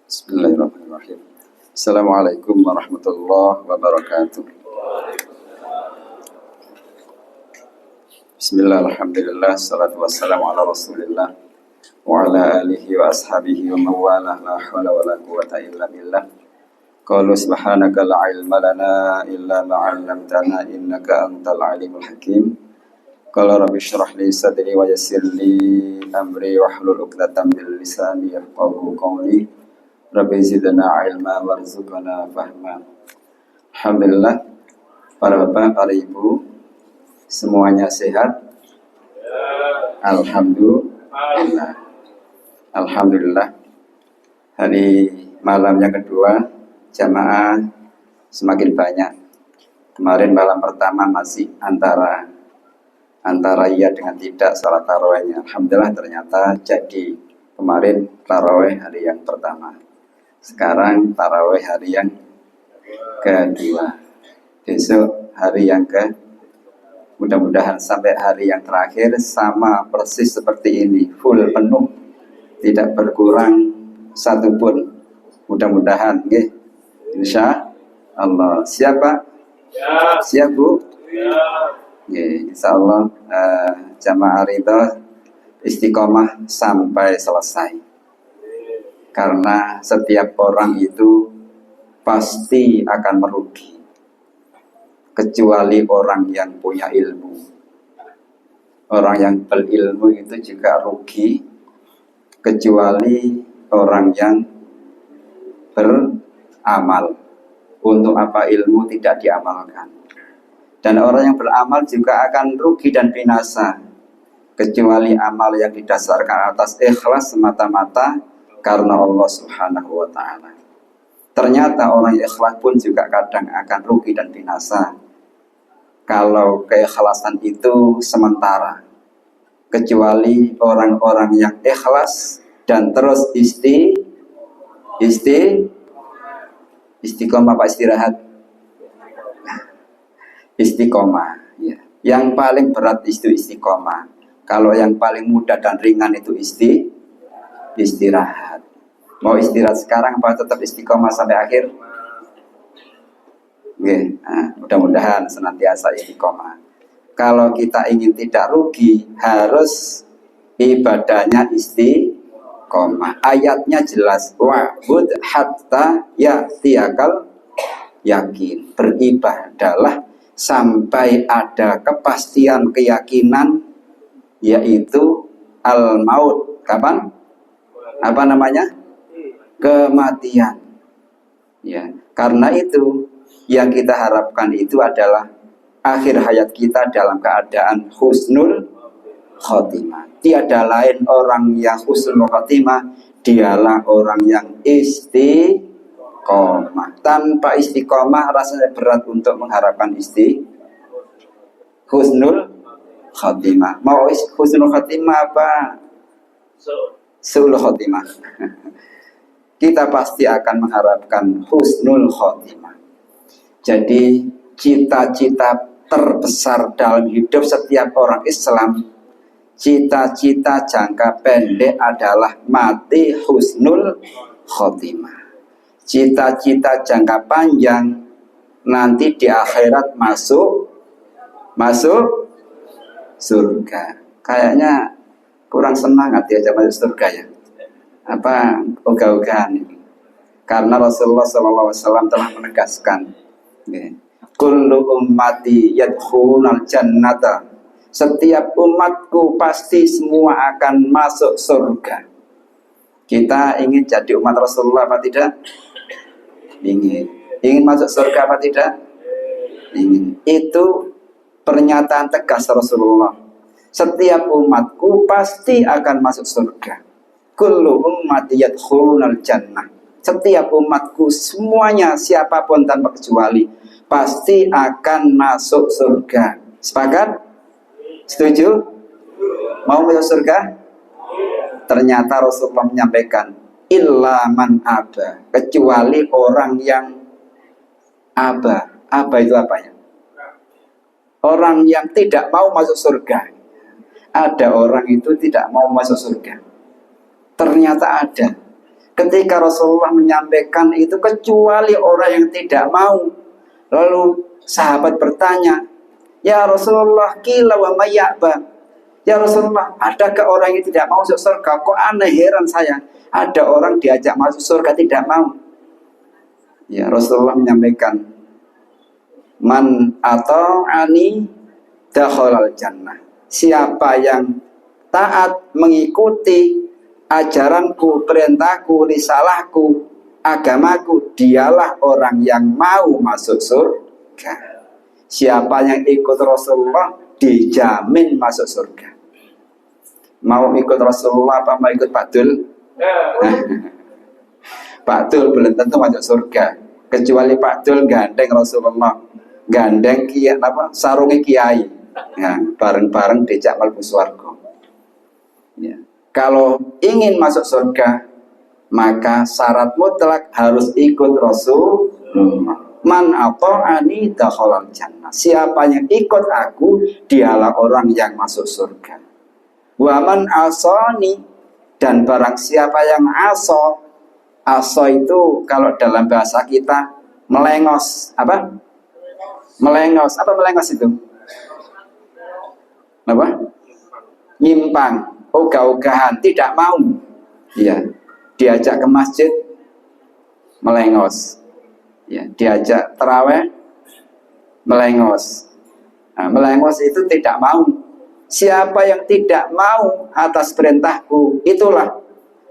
Bismillahirrahmanirrahim. Assalamualaikum warahmatullahi wabarakatuh. Bismillah, alhamdulillah, salatu wassalamu ala rasulillah wa ala alihi wa ashabihi wa mawalah, la hawla wa la quwata illa billah. Qalu subhanaka la ilma lana illa ma'allamtana innaka antal alimul hakim. Qala rabbi syrah li sadri wa yassir li amri wa hlul 'uqdatam min lisani yafqahu qawli. Rabbi zidna ilma warzuqna fahma. Alhamdulillah, para bapak, para ibu, semuanya sehat. Alhamdulillah. Alhamdulillah. Hari malam yang kedua, jamaah semakin banyak. Kemarin malam pertama masih antara iya dengan tidak salat tarawihnya. Alhamdulillah ternyata jadi kemarin tarawih hari yang pertama. Sekarang tarawih hari yang kedua. Besok hari yang mudah-mudahan sampai hari yang terakhir sama persis seperti ini, full penuh, tidak berkurang satupun. Mudah-mudahan, nggih. Insya Allah. Siapa? Siap Bu? Insya Allah jamaah ridho istiqomah sampai selesai. Karena setiap orang itu pasti akan merugi, kecuali orang yang punya ilmu. Orang yang berilmu itu juga rugi, kecuali orang yang beramal. Untuk apa ilmu tidak diamalkan? Dan orang yang beramal juga akan rugi dan binasa, kecuali amal yang didasarkan atas ikhlas semata-mata karena Allah Subhanahu wa ta'ala. Ternyata orang yang ikhlas pun juga kadang akan rugi dan binasa kalau keikhlasan itu sementara, kecuali orang-orang yang ikhlas dan terus istiqomah, Pak, istirahat. Istiqomah, ya. Yang paling berat itu istiqomah. Kalau yang paling mudah dan ringan itu istirahat. Mau istirahat sekarang apa tetap istiqomah sampai akhir? Mudah-mudahan senantiasa istiqomah. Kalau kita ingin tidak rugi, harus ibadahnya istiqomah. Ayatnya jelas, wa'bud hatta ya'tiyakal yakin. Beribadahlah sampai ada kepastian keyakinan, yaitu al-maut. Kapan? Apa namanya? Kematian. Ya, karena itu yang kita harapkan itu adalah akhir hayat kita dalam keadaan husnul khotimah. Tiada lain orang yang husnul khotimah, dialah orang yang istiqomah. Tanpa istiqomah rasanya berat untuk mengharapkan husnul khotimah. Mau husnul khotimah apa? Su'ul khotimah. Kita pasti akan mengharapkan husnul khotimah. Jadi cita-cita terbesar dalam hidup setiap orang Islam, cita-cita jangka pendek adalah mati husnul khotimah. Cita-cita jangka panjang nanti di akhirat masuk surga. Kayaknya kurang semangat ya masuk surga ya. Apa ogah-ogahan ini? Karena Rasulullah SAW telah menegaskan, kullu ummati yadkhulunal jannata. Setiap umatku pasti semua akan masuk surga. Kita ingin jadi umat Rasulullah apa tidak? Ingin. Ingin masuk surga apa tidak? Ingin. Itu pernyataan tegas Rasulullah. Setiap umatku pasti akan masuk surga. Kullu ummati yadkhulunal jannah. Setiap umatku semuanya, siapapun tanpa kecuali, pasti akan masuk surga. Sepakat? Setuju? Mau masuk surga? Ternyata Rasulullah menyampaikan, illa man aba, kecuali orang yang aba. Aba itu apa ya? Orang yang tidak mau masuk surga. Ada orang itu tidak mau masuk surga. Ternyata ada. ketika Rasulullah menyampaikan itu kecuali orang yang tidak mau. Lalu sahabat bertanya, ya Rasulullah, qila wa may ya'ba. Ya Rasulullah, adakah orang yang tidak mau masuk surga? Kok aneh, heran saya. Ada orang diajak masuk surga tidak mau. Ya Rasulullah menyampaikan, man ata'ani dakhalal jannah. Siapa yang taat mengikuti ajaranku, perintahku, risalahku, agamaku, dialah orang yang mau masuk surga. Siapa yang ikut Rasulullah dijamin masuk surga. Mau ikut Rasulullah apa mau ikut Pak Dul? Pak Dul belum tentu masuk surga, kecuali Pak Dul gandeng Rasulullah, gandeng sarungi kiai, ya, bareng-bareng dijak mlebu swarga. Ya. Kalau ingin masuk surga, maka syarat mutlak harus ikut Rasulullah. Man ata'ani dakhalal jannah. Siapa yang ikut aku, dialah orang yang masuk surga. Wa man asani, dan barang siapa yang aso itu kalau dalam bahasa kita melengos. Apa? Melengos. Apa melengos itu? Apa? Nyimpang. Ogah-ogahan, tidak mau. Ya, diajak ke masjid melengos. Ya, diajak tarawih melengos. Nah, melengos itu tidak mau. Siapa yang tidak mau atas perintahku, itulah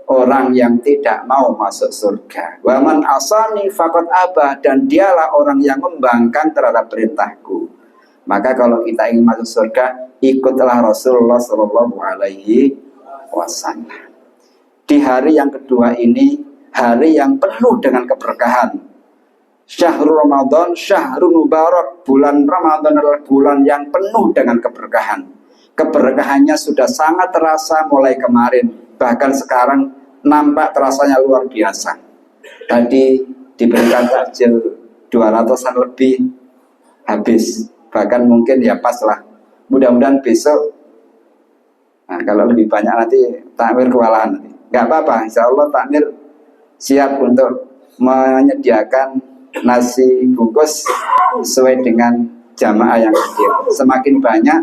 orang yang tidak mau masuk surga. Wa man asani faqad aba, dan dialah orang yang membangkang terhadap perintahku. Maka kalau kita ingin masuk surga, ikutlah Rasulullah Shallallahu Alaihi Wasallam. Di hari yang kedua ini, hari yang penuh dengan keberkahan. Syahrul Ramadan, Syahrul Mubarak. Bulan Ramadan adalah bulan yang penuh dengan keberkahan. Keberkahannya sudah sangat terasa mulai kemarin. Bahkan sekarang nampak terasanya luar biasa. Tadi diberikan takjil 200-an lebih, habis. Bahkan mungkin ya pas lah. Mudah-mudahan besok, nah kalau lebih banyak nanti takmir kewalahan nanti. Gak apa-apa, insya Allah takmir siap untuk menyediakan nasi bungkus sesuai dengan jamaah yang hadir. Semakin banyak,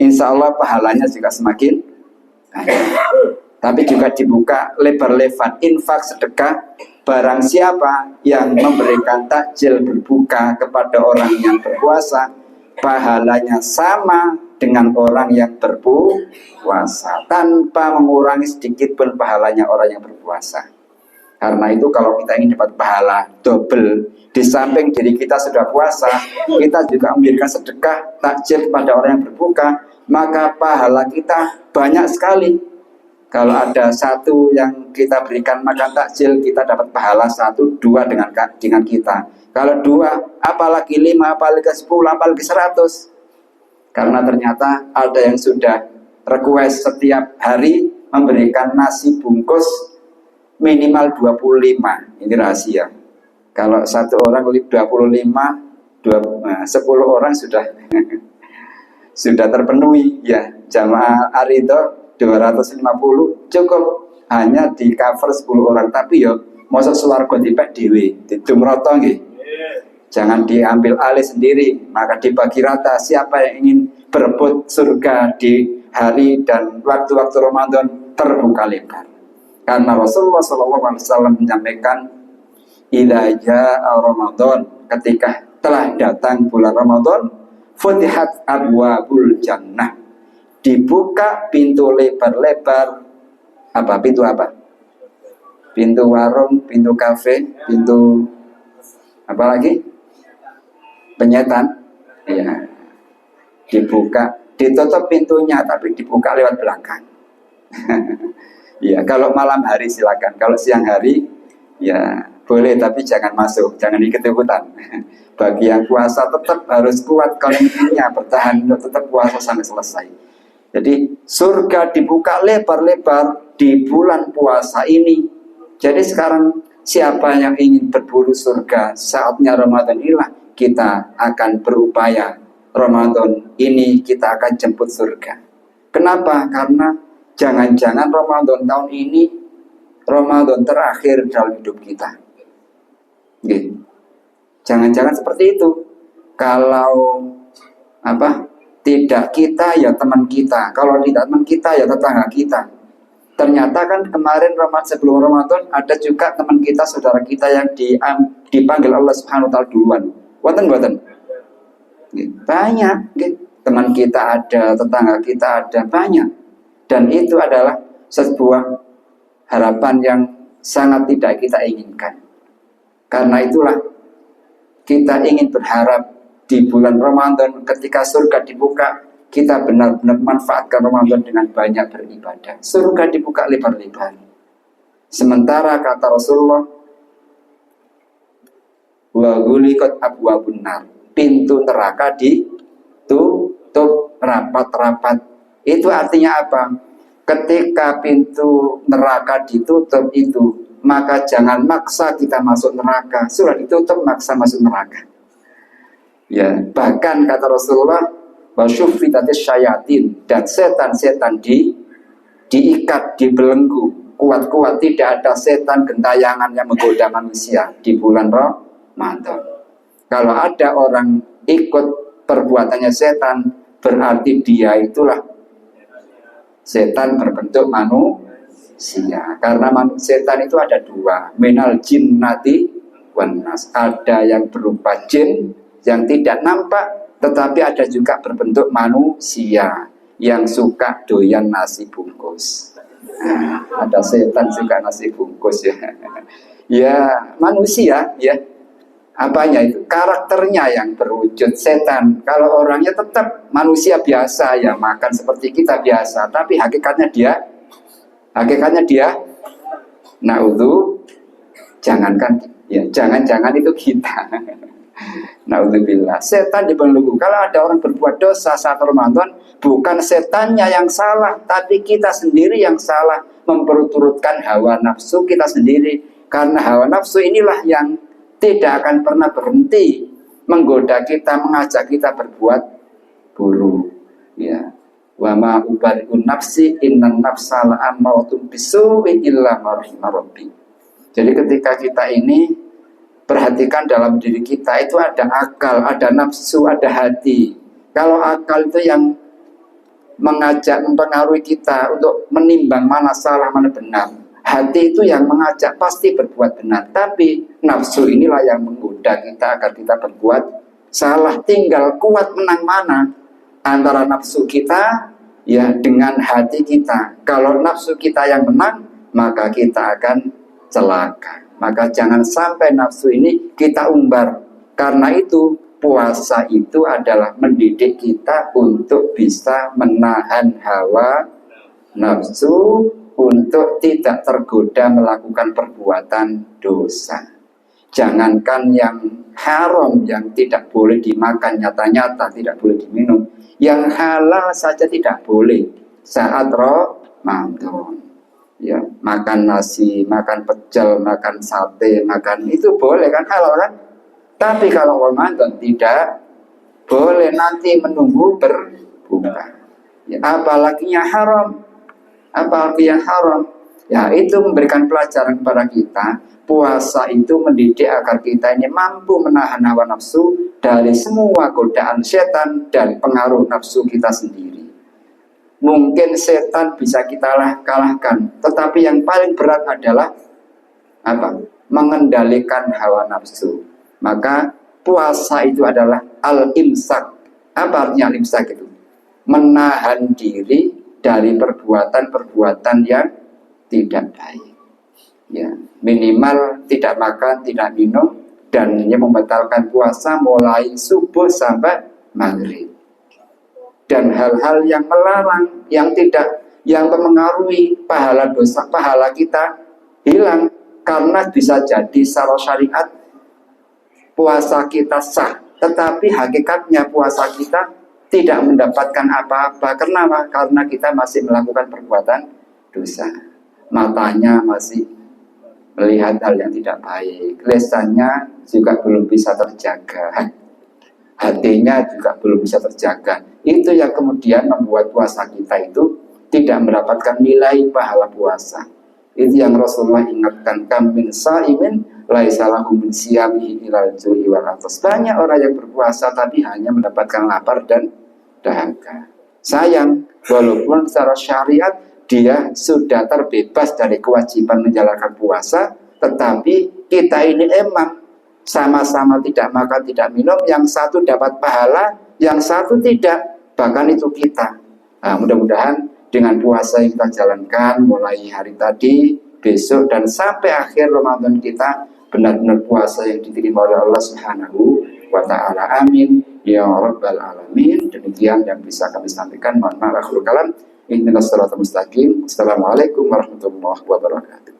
insya Allah pahalanya juga semakin banyak. Tapi juga dibuka lebar-lebar infak sedekah. Barang siapa yang memberikan takjil berbuka kepada orang yang berpuasa, pahalanya sama dengan orang yang berpuasa, tanpa mengurangi sedikit pun pahalanya orang yang berpuasa. Karena itu kalau kita ingin dapat pahala double, di samping diri kita sudah puasa, kita juga memberikan sedekah takjil kepada orang yang berbuka, maka pahala kita banyak sekali. Kalau ada satu yang kita berikan makan takjil, kita dapat pahala 1, 2 dengan kita. Kalau 2, apalagi 5, apalagi 10, apalagi 100. Karena ternyata ada yang sudah request setiap hari memberikan nasi bungkus minimal 25. Ini rahasia. Kalau satu orang 25, 10 orang sudah sudah terpenuhi ya. Jamaah Arido 250 cukup hanya di cover 10 orang, tapi yo mosok swarga dipek dhewe didumroto nggih. Jangan diambil alih sendiri, maka dibagi rata. Siapa yang ingin berebut surga di hari dan waktu-waktu Ramadan terbuka lebar. Karena Rasulullah SAW menyampaikan, idza jaa Ramadan, ketika telah datang bulan Ramadan, futihat abwabul jannah, dibuka pintu lebar-lebar. Apa pintu apa? Pintu warung, pintu kafe, pintu apa lagi? Penyetan. Ya. Dibuka, ditutup pintunya tapi dibuka lewat belakang. Ya, kalau malam hari silakan. Kalau siang hari ya boleh, tapi jangan masuk, jangan ikut-ikutan. Bagi yang puasa tetap harus kuat komitmennya, bertahan untuk tetap puasa sampai selesai. Jadi surga dibuka lebar-lebar di bulan puasa ini. Jadi sekarang siapa yang ingin berburu surga, saatnya Ramadan inilah kita akan berupaya. Ramadan ini kita akan jemput surga. Kenapa? Karena jangan-jangan Ramadan tahun ini Ramadan terakhir dalam hidup kita. Gitu. Jangan-jangan seperti itu. Kalau tidak kita ya teman kita, kalau tidak teman kita ya tetangga kita. Ternyata kan kemarin sebelum Ramadan ada juga teman kita, saudara kita yang dipanggil Allah Subhanahu wa taala duluan. Wonten. Banyak, gitu. Teman kita ada, tetangga kita ada, banyak. Dan itu adalah sebuah harapan yang sangat tidak kita inginkan. Karena itulah kita ingin berharap di bulan Ramadan ketika surga dibuka, kita benar-benar manfaatkan Ramadan dengan banyak beribadah. Surga dibuka lebar-lebar. Sementara kata Rasulullah, wa ghuliqat abwabun nar, pintu neraka ditutup rapat-rapat. Itu artinya apa? Ketika pintu neraka ditutup itu, maka jangan maksa kita masuk neraka. Sudah ditutup, maksa masuk neraka. Ya, bahkan kata Rasulullah, wasyufitatis syayatin, dan setan-setan diikat, dibelenggu kuat-kuat. Tidak ada setan gentayangan yang menggoda manusia di bulan Ramadan. Kalau ada orang ikut perbuatannya setan, berarti dia itulah setan berbentuk manusia. Karena setan itu ada dua, minal jinnati wan nas. Ada yang berupa jin yang tidak nampak, tetapi ada juga berbentuk manusia yang suka doyan nasi bungkus. Ada setan suka nasi bungkus ya. Ya manusia ya. Apanya itu? Karakternya yang berwujud setan. Kalau orangnya tetap manusia biasa ya, makan seperti kita biasa, tapi hakikatnya dia jangankan ya, jangan-jangan itu kita. Naudzubillah, setan dibelenggu. Kalau ada orang berbuat dosa saat Ramadan, bukan setannya yang salah, tapi kita sendiri yang salah, memperturutkan hawa nafsu kita sendiri. Karena hawa nafsu inilah yang tidak akan pernah berhenti menggoda kita, mengajak kita berbuat buruk. Ya, wa ma ubari'un nafsi innan nafsa la'ammaratun bisu'i illa ma rahima rabbi. Jadi ketika kita ini perhatikan dalam diri kita itu ada akal, ada nafsu, ada hati. Kalau akal itu yang mengajak, mempengaruhi kita untuk menimbang mana salah, mana benar. Hati itu yang mengajak pasti berbuat benar. Tapi nafsu inilah yang menggoda kita agar kita berbuat salah. Tinggal kuat menang mana antara nafsu kita ya dengan hati kita. Kalau nafsu kita yang menang, maka kita akan celaka. Maka jangan sampai nafsu ini kita umbar. Karena itu puasa itu adalah mendidik kita untuk bisa menahan hawa nafsu, untuk tidak tergoda melakukan perbuatan dosa. Jangankan yang haram, yang tidak boleh dimakan nyata-nyata, tidak boleh diminum, yang halal saja tidak boleh saat Ramadan. Ya, makan nasi, makan pecel, makan sate, makan itu boleh kan, halal kan? Tapi kalau Ramadan tidak boleh, nanti menunggu berbuka. Ya, apalagi yang haram, ya itu memberikan pelajaran kepada kita. Puasa itu mendidik agar kita ini mampu menahan hawa nafsu dari semua godaan setan dan pengaruh nafsu kita sendiri. Mungkin setan bisa kita kalahkan, tetapi yang paling berat adalah mengendalikan hawa nafsu. Maka puasa itu adalah al-imsak. Apa artinya al-imsak itu? Menahan diri dari perbuatan-perbuatan yang tidak baik. Ya, minimal tidak makan, tidak minum, dan yang membatalkan puasa mulai subuh sampai maghrib. Dan hal-hal yang melarang, yang mempengaruhi pahala dosa, pahala kita hilang. Karena bisa jadi secara syariat puasa kita sah, tetapi hakikatnya puasa kita tidak mendapatkan apa-apa. Kenapa? Karena kita masih melakukan perbuatan dosa. Matanya masih melihat hal yang tidak baik, lisannya juga belum bisa terjaga, hatinya juga belum bisa terjaga. Itu yang kemudian membuat puasa kita itu tidak mendapatkan nilai pahala puasa. Itu yang Rasulullah ingatkan, kam min sa'imin laisa lahu min siyamihi ilal ju'i wal atas. Banyak orang yang berpuasa tapi hanya mendapatkan lapar dan dahaga. Sayang, walaupun secara syariat dia sudah terbebas dari kewajiban menjalankan puasa, tetapi kita ini emang sama-sama tidak makan, tidak minum, yang satu dapat pahala, yang satu tidak, bahkan itu kita. Nah, mudah-mudahan dengan puasa yang kita jalankan mulai hari tadi, besok, dan sampai akhir Ramadan kita benar-benar puasa yang diterima oleh Allah Subhanahu wa ta'ala. Amin ya rabbal alamin. Demikian yang bisa kami sampaikan. Mohon maaf akhirul kalam. Ihdinas siratal mustaqim. Assalamualaikum warahmatullahi wabarakatuh.